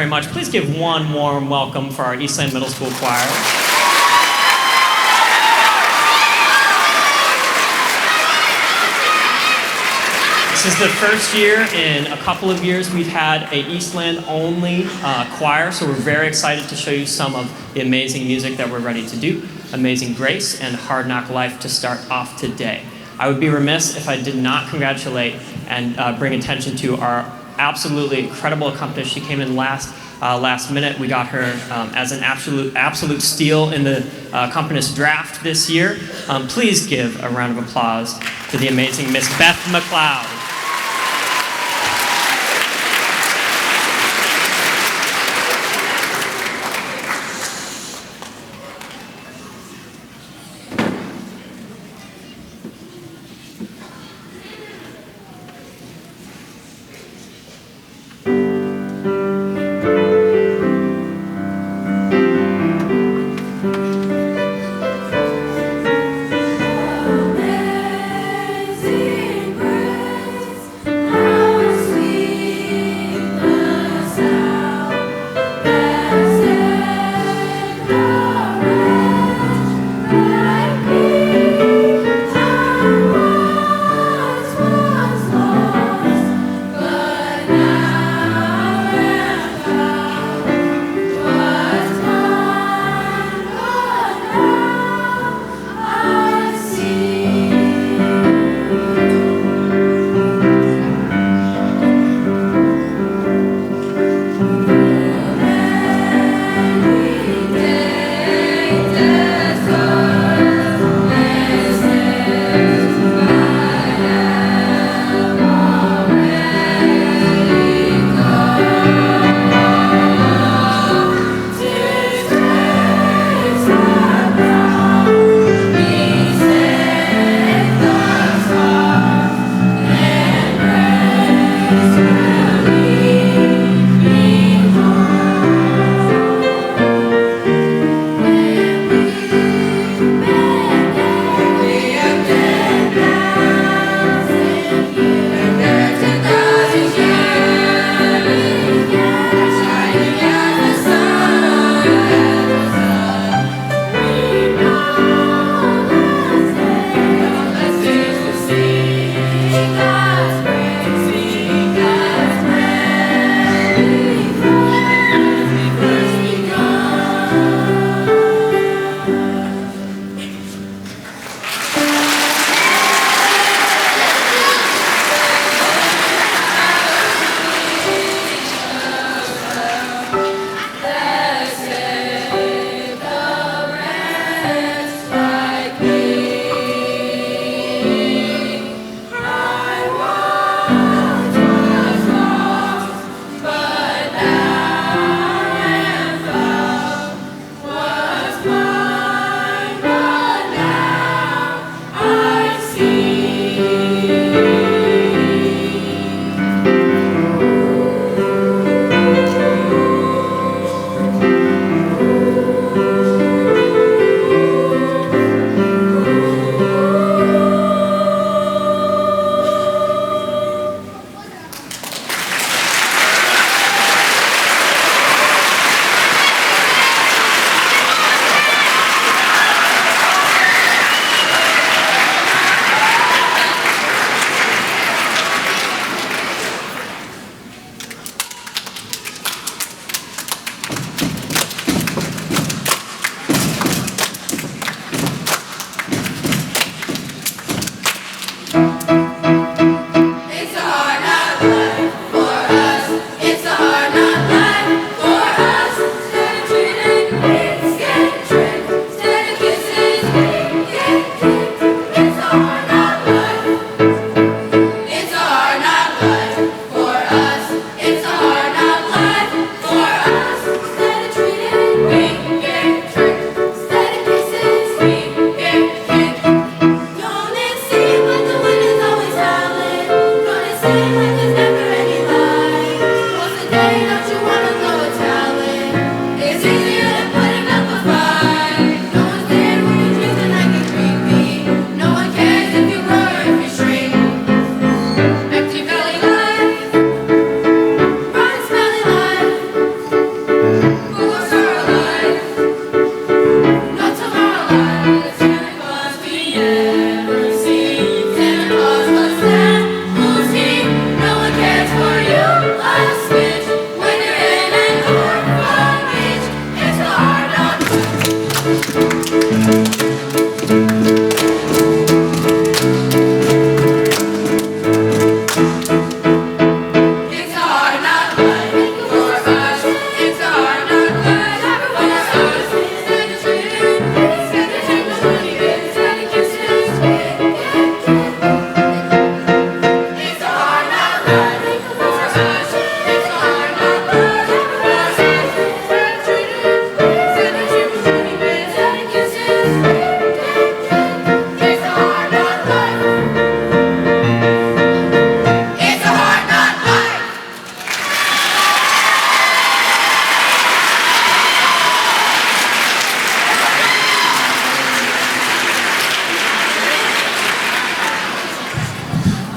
very much. Please give one warm welcome for our Eastland Middle School choir. This is the first year in a couple of years we've had a Eastland-only choir, so we're very excited to show you some of the amazing music that we're ready to do. Amazing Grace and Hard Knock Life to start off today. I would be remiss if I did not congratulate and bring attention to our absolutely incredible accompanist. She came in last minute. We got her as an absolute steal in the accompanist draft this year. Please give a round of applause to the amazing Miss Beth McLeod. Amazing grace.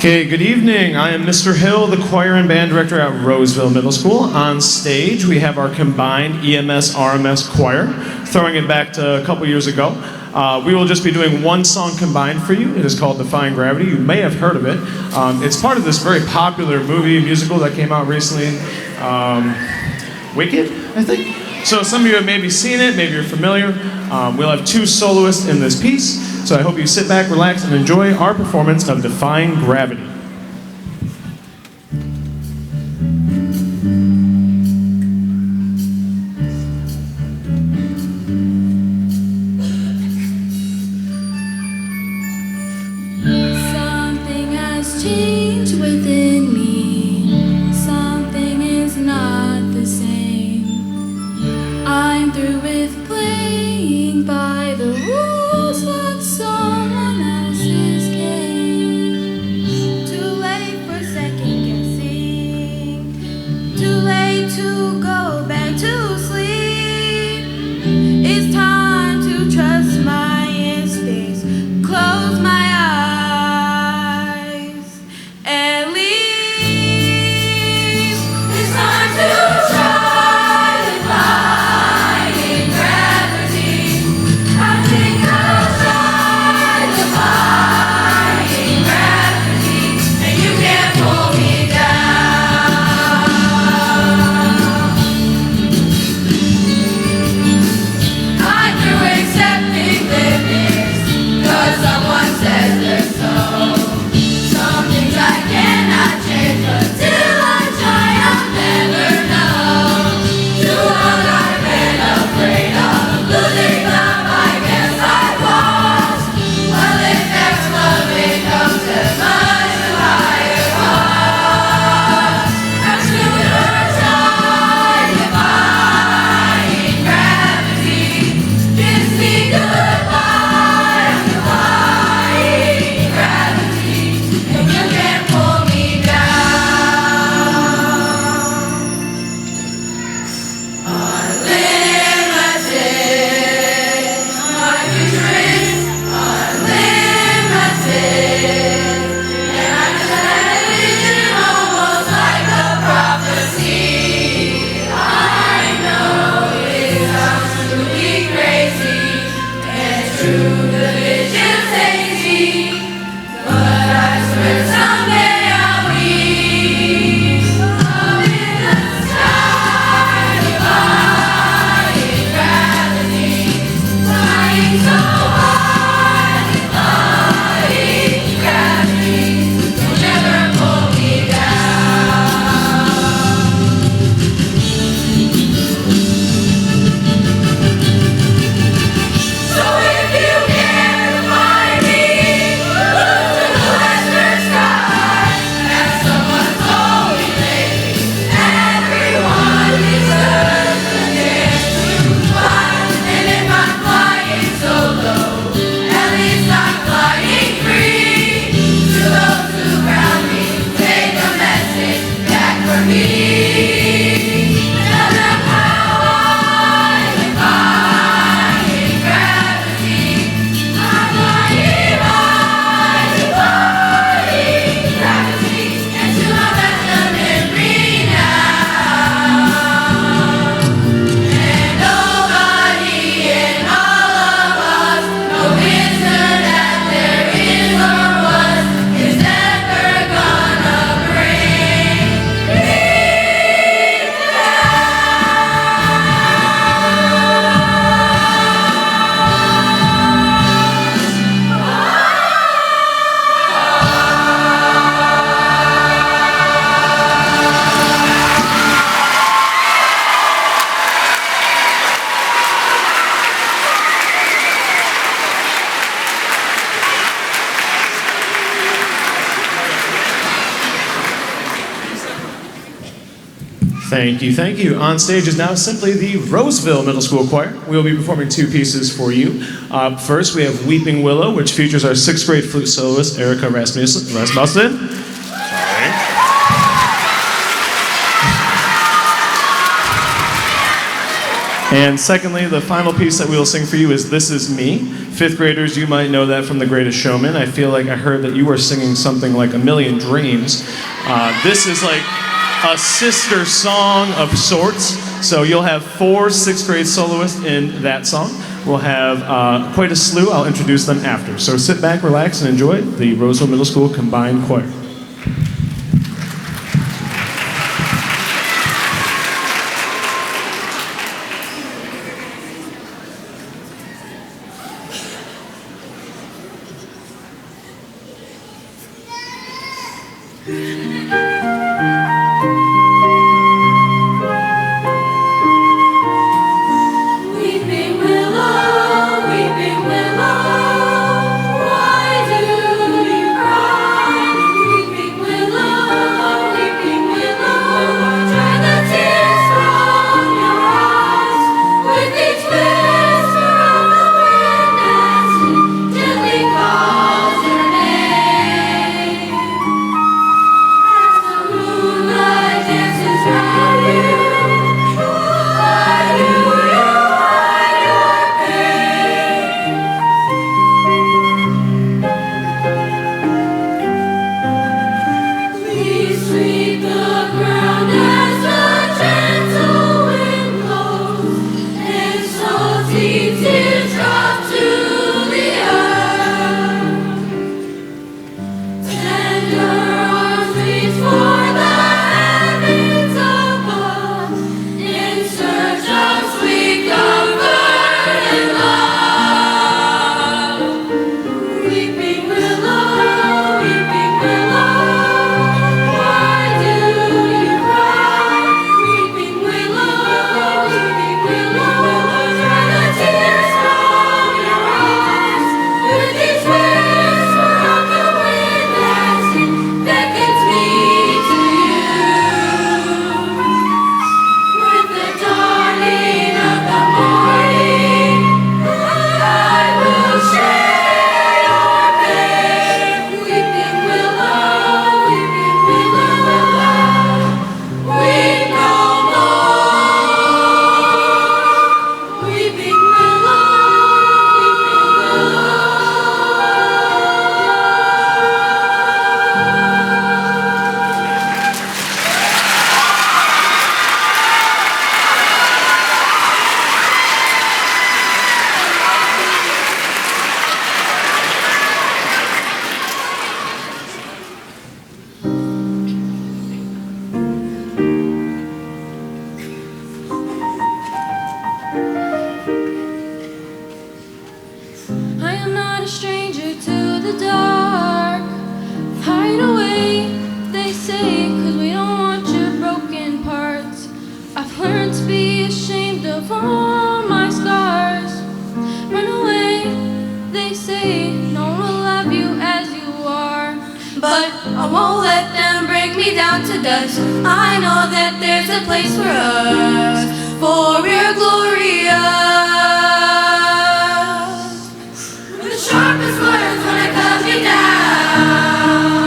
Okay, good evening. I am Mr. Hill, the choir and band director at Roseville Middle School. On stage, we have our combined EMS RMS choir, throwing it back to a couple years ago. We will just be doing one song combined for you. It is called Defying Gravity. You may have heard of it. It's part of this very popular musical that came out recently, Wicked, I think. So some of you have maybe seen it, maybe you're familiar. We'll have two soloists in this piece, so I hope you sit back, relax, and enjoy our performance of Defying Gravity. Something has changed within me. Something is not the same. I'm through with playing by the rules of someone else's game. Too late for second guessing. Too late to go back to sleep. It's time to trust my instincts. Close my eyes and leave. It's time to try defying gravity. I think I'll try defying gravity, and you can't pull me down. I'm through accepting limits, 'cause someone says they're so. Some things I cannot change, but till I try, I'll never know. Too long I've been afraid of losing love, I guess I was. Well, if next love becomes as much too higher cost, I'm sooner try defying gravity. Kiss me goodbye, I'm defying gravity, and you can't pull me down. Unlimited, my future is unlimited, and I just had a vision almost like a prophecy. I know it sounds truly crazy, and true, the vision's hazy, but I swear someday I'll reach up in the sky, defying gravity, flying so high, defying gravity, you'll never pull me down. So if you care to find me, look to the western sky. As someone told me lately, everyone deserves a chance to fly. And if I'm flying solo, at least I'm flying free. To those who ground me, take a message back for me. Tell them how I defying gravity. I'm flying high, defying gravity, and to my best memory now. And nobody in all of us, no reason that there is or was, is ever gonna bring me Thank you, thank you. On stage is now simply the Roseville Middle School Choir. We will be performing two pieces for you. First, we have Weeping Willow, which features our 6th grade flute soloist, Erica Rasmussen. Sorry. And secondly, the final piece that we will sing for you is This Is Me. Fifth graders, you might know that from The Greatest Showman. I feel like I heard that you were singing something like A Million Dreams. This is like a sister song of sorts. So you'll have 4 sixth grade soloists in that song. We'll have quite a slew. I'll introduce them after. So sit back, relax, and enjoy the Roseville Middle School Combined Choir. Weeping willow, weeping willow, why do you cry? Weeping willow, dry the tears from your eyes. With each whisper of the wind as it gently calls your name. As the moonlight dances round you, why do you hide your pain? Please sweep the ground as the gentle wind blows, and salty tears drop to the earth. Tender arms reach for the heavens above, in search of sweet comfort and love. Weeping willow, why do you cry? Weeping willow, dry the tears from your eyes. With each whisper of the wind as it beckons me to you. With the dawning of the morning, I will share your pain. Weeping willow, weep no more. Weeping willow, I am not a stranger to the dark. Hide away, they say, 'cause we don't want your broken parts. I've learned to be ashamed of all my scars. Run away, they say, no one will love you as you are. But I won't let them break me down to dust. I know that there's a place for us, for we're glorious. The sharpest words when I cut me down.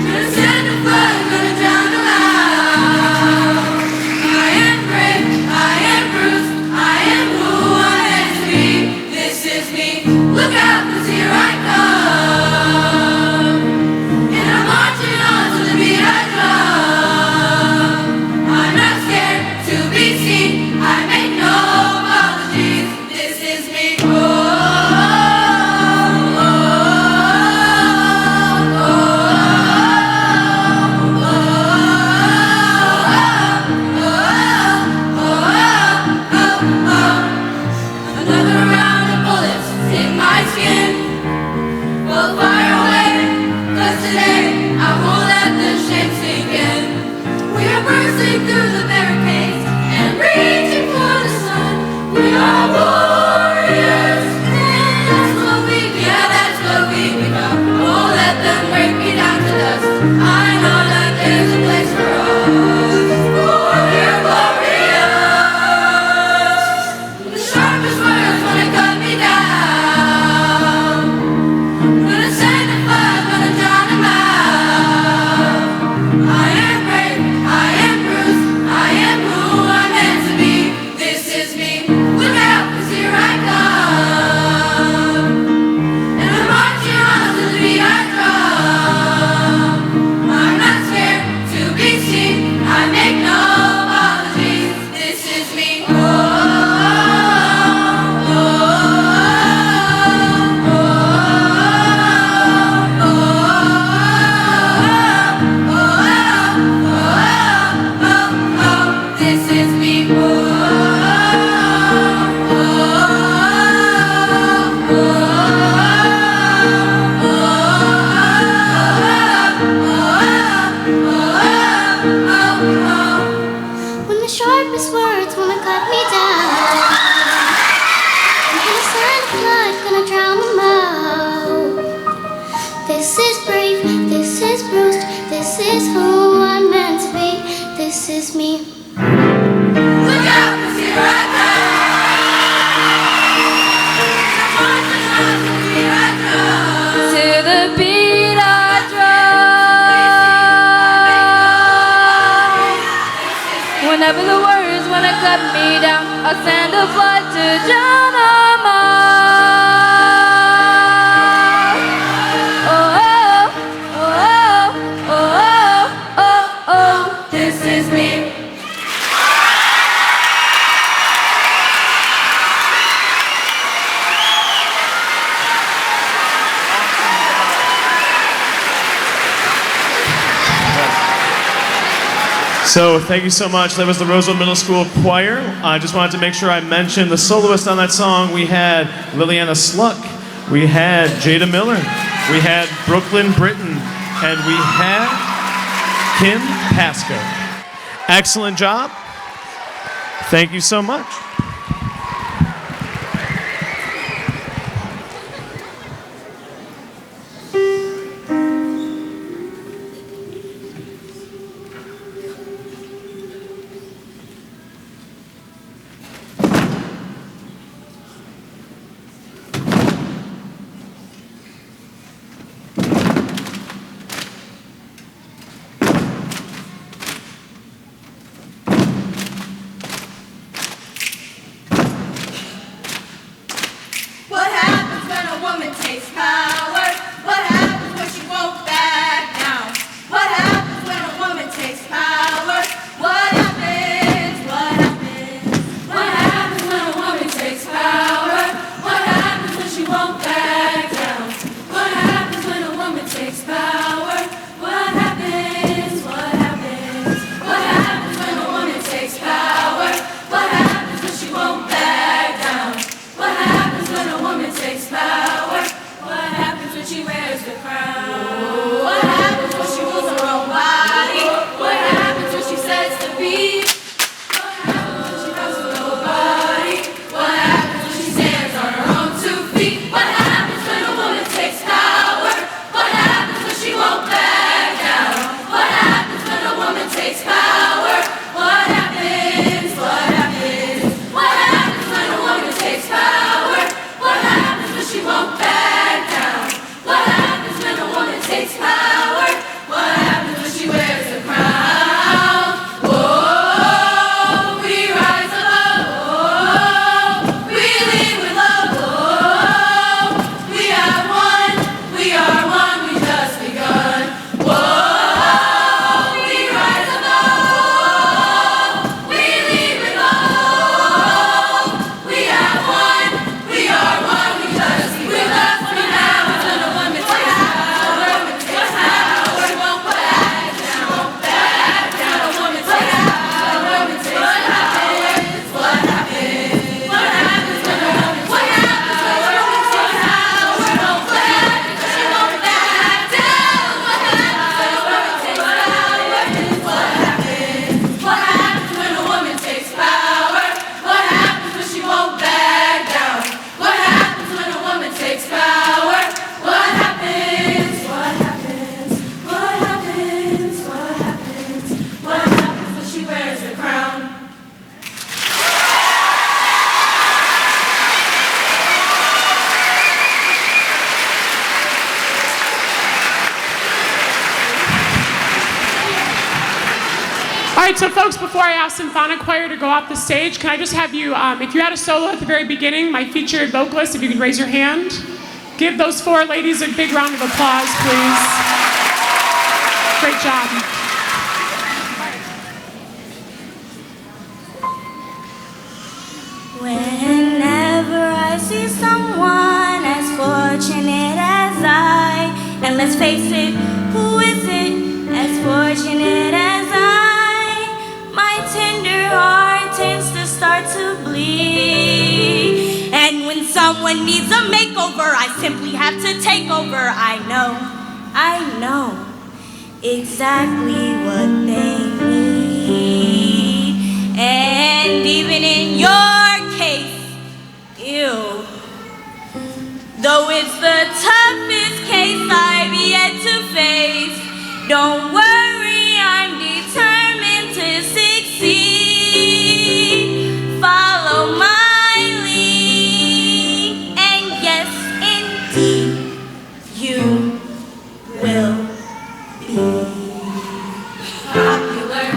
Gonna send a flood, gonna drown them out. I am brave, I am bruised, I am who I'm meant to be. This is me. Look out, 'cause here I come. And I'm marching on to the beat I drum. I'm not scared to be seen. I make no apologies. is brave, this is bruised, this is who I'm meant to be, this is me. Look out, 'cause here I come. Here I come. To the beat I drum. Whenever the words wanna cut me down, I'll send a flight to drown them out. Oh, oh, oh, oh, oh, oh, oh, this is me. So thank you so much. That was the Roseville Middle School Choir. I just wanted to make sure I mentioned the soloist on that song. We had Liliana Sluck, we had Jada Miller, we had Brooklyn Britton, and we had Kim Pasco. Excellent job. Thank you so much. What happens when a woman takes power? What happens when she won't back down? What happens when a woman takes power? What happens? What happens? What happens when a woman takes power? What happens when she won't back down? What happens when a woman takes power? What happens? What happens? What happens when a woman takes power? What happens when she won't back down? What happens when a woman takes power? What happens when she wears the crown? What happens when she rules her own body? What happens when she sets the beat? What happens when she comes to nobody? What happens when she stands on her own 2 feet? What happens when a woman takes power? What happens when she won't back down? What happens when a woman takes power? What happens? What happens? What happens when a woman takes power? What happens when she won't back down? What happens when a woman takes power? What happens when she wears the crown? Oh, we rise above. Oh, we lead with love. Oh, we are one. We are one. We just begun. Whoa, we rise above. We lead with love. We are one. We are one. We just begun. With us now, when a woman takes power. Takes power. She won't back down. Won't back down. A woman takes power. A woman takes power. What happens? What happens when a woman? What happens when a woman takes power? She won't back. She won't back down. What happens when a woman takes power? What happens? What happens when a woman takes power? What happens when she won't back down? What happens when a woman takes power? What happens? What happens? What happens? What happens? What happens when she wears the crown? All right, so folks, before I ask Symphonic Choir to go off the stage, can I just have you, if you had a solo at the very beginning, my featured vocalist, if you could raise your hand. Give those 4 ladies a big round of applause, please. Great job. Whenever I see someone as fortunate as I, and let's face it, who is it as fortunate as I? My tender heart tends to start to bleed. And when someone needs a makeover, I simply have to take over. I know exactly what they need. And even in your case, ew, though it's the toughest case I've yet to Don't worry, I'm determined to succeed. Follow my lead, and yes, indeed, you will be Popular,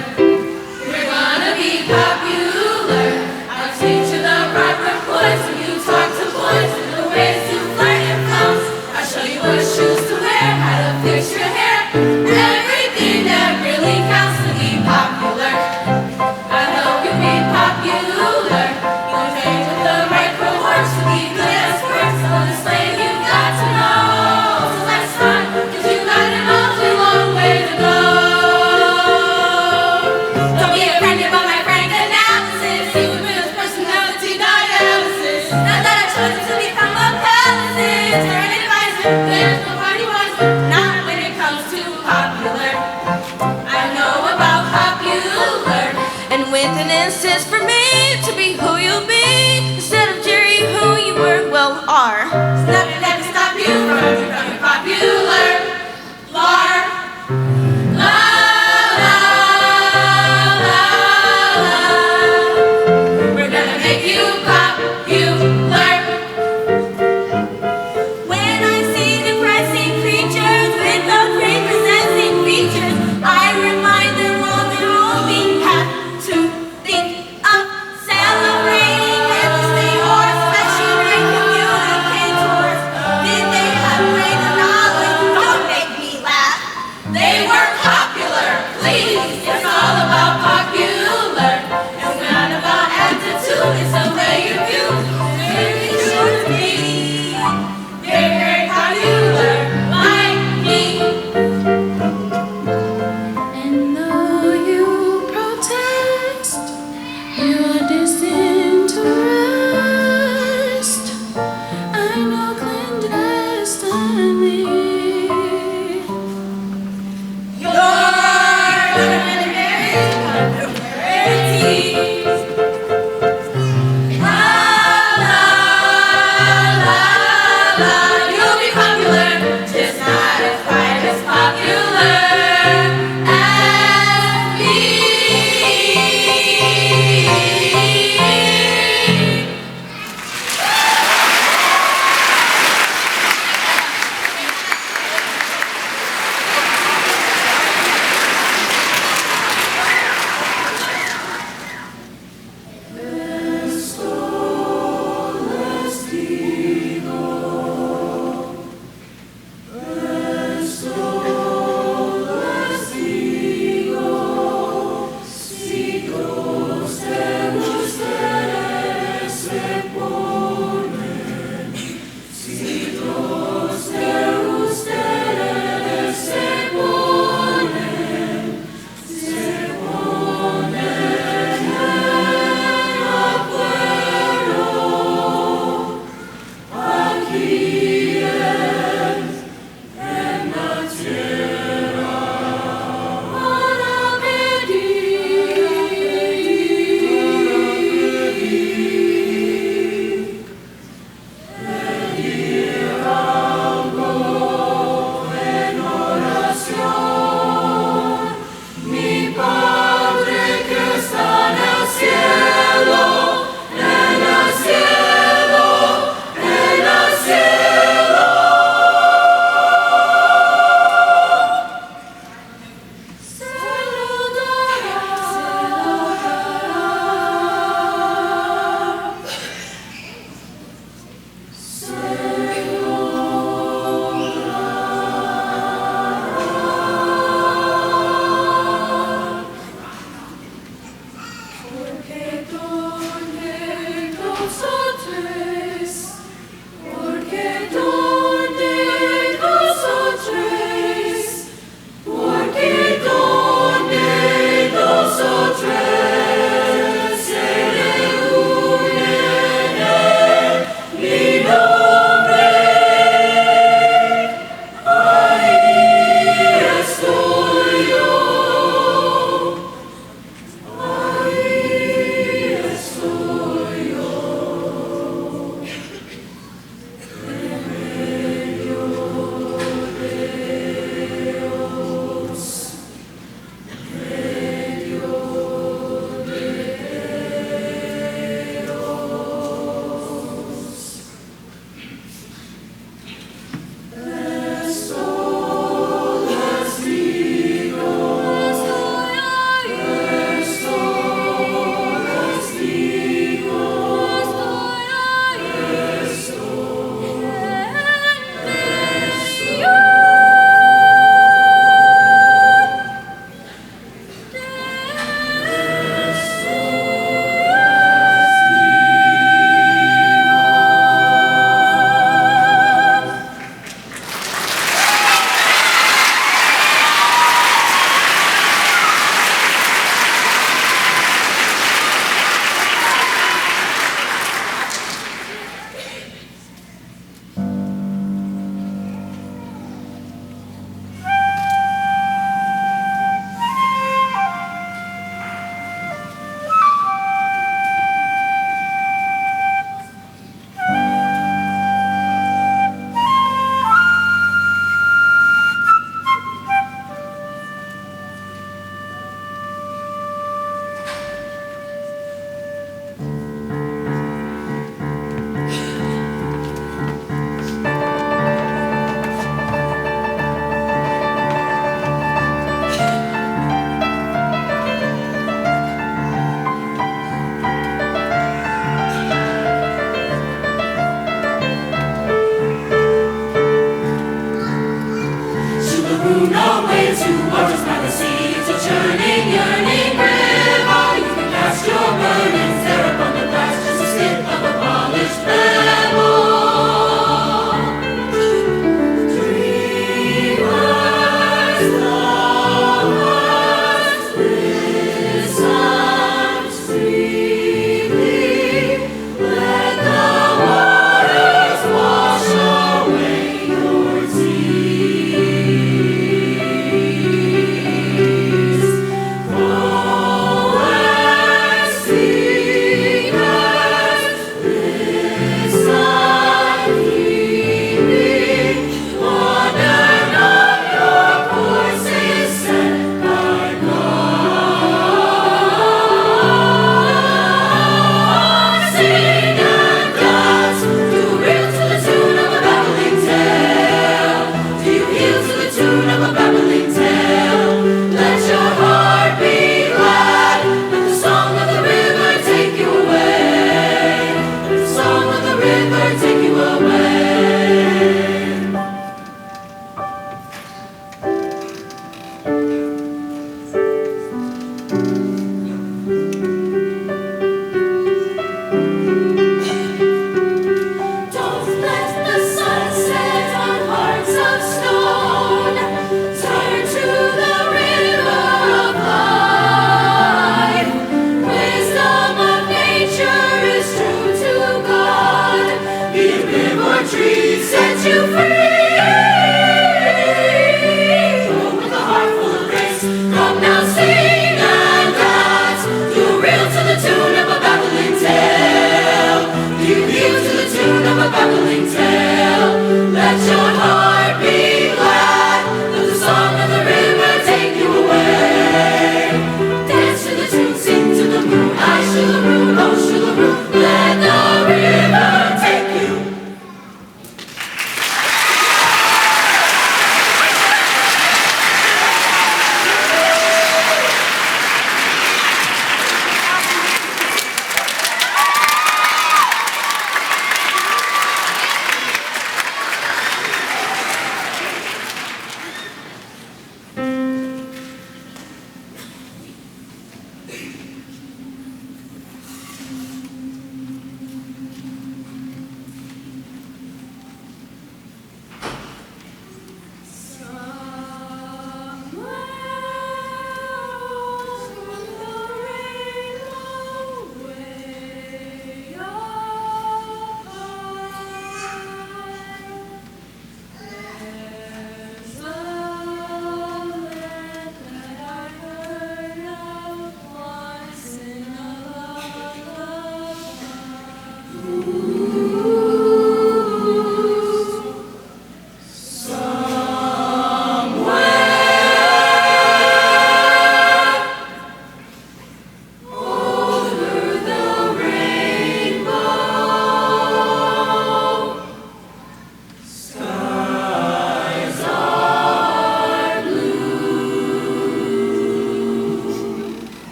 you're gonna be popular. I'll teach you the proper poise when you talk to boys and the ways to flirt and flounce. I'll show you what shoes to wear, how to fix your hair. Every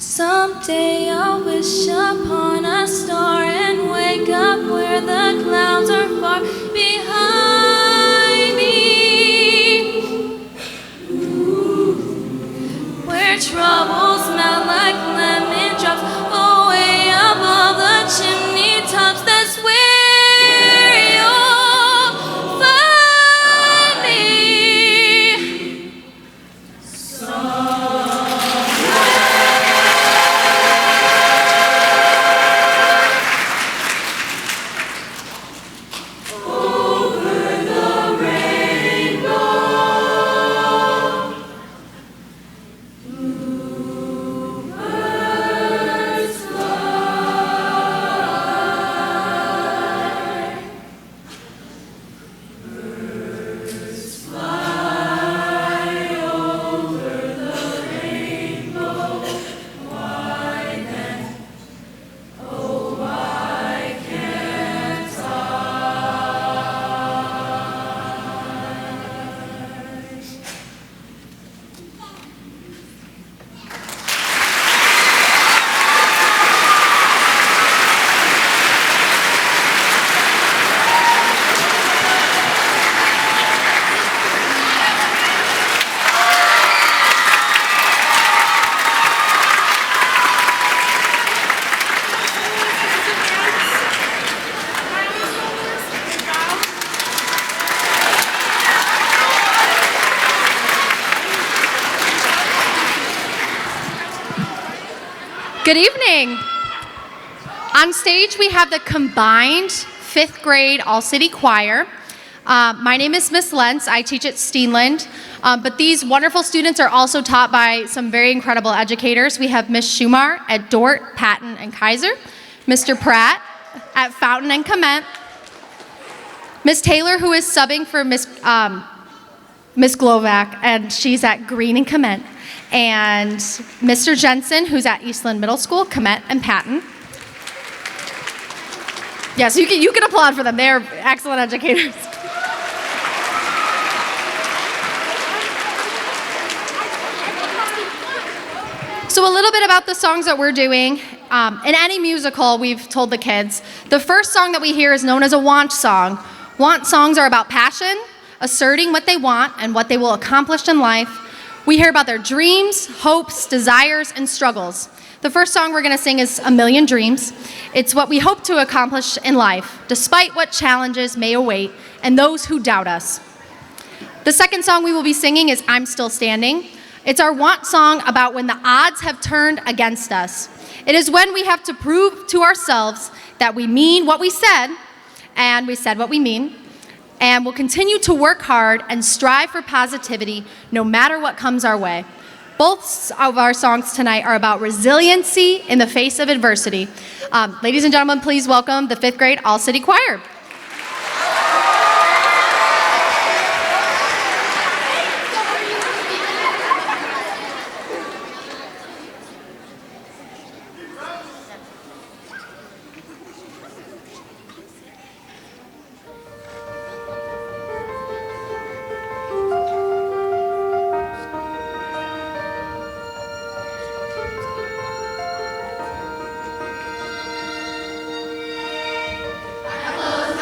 Someday I'll wish upon a star and wake up where the clouds are far behind me, where troubles melt like lemon drops away above the chimney tops. That's where you'll find me. Good evening. On stage, we have the combined 5th grade all-city choir. My name is Miss Lentz. I teach at Eastland, but these wonderful students are also taught by some very incredible educators. We have Miss Schumar at Dort, Patton, and Kaiser, Mr. Pratt at Fountain and Comet, Miss Taylor, who is subbing for Miss Glovac, and she's at Green and Comet, and Mr. Jensen, who's at Eastland Middle School, Comet, and Patton. Yes, you can applaud for them. They are excellent educators. So a little bit about the songs that we're doing. In any musical, we've told the kids, the first song that we hear is known as a want song. Want songs are about passion, asserting what they want and what they will accomplish in life. We hear about their dreams, hopes, desires, and struggles. The first song we're going to sing is A Million Dreams. It's what we hope to accomplish in life, despite what challenges may await and those who doubt us. The second song we will be singing is I'm Still Standing. It's our want song about when the odds have turned against us. It is when we have to prove to ourselves that we mean what we said, and we said what we mean, and we'll continue to work hard and strive for positivity no matter what comes our way. Both of our songs tonight are about resiliency in the face of adversity. Ladies and gentlemen, please welcome the 5th grade All-City Choir. Close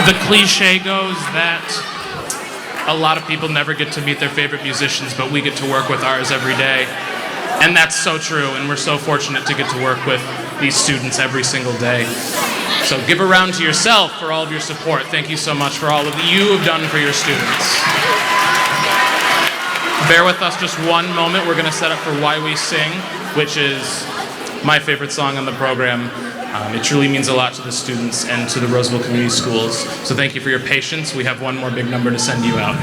The cliche goes that a lot of people never get to meet their favorite musicians, but we get to work with ours every day. And that's so true, and we're so fortunate to get to work with these students every single day. So give a round to yourself for all of your support. Thank you so much for all of you have done for your students. Bear with us just one moment. We're going to set up for Why We Sing, which is my favorite song on the program. It truly means a lot to the students and to the Roseville Community Schools. So thank you for your patience. We have one more big number to send you out.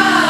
I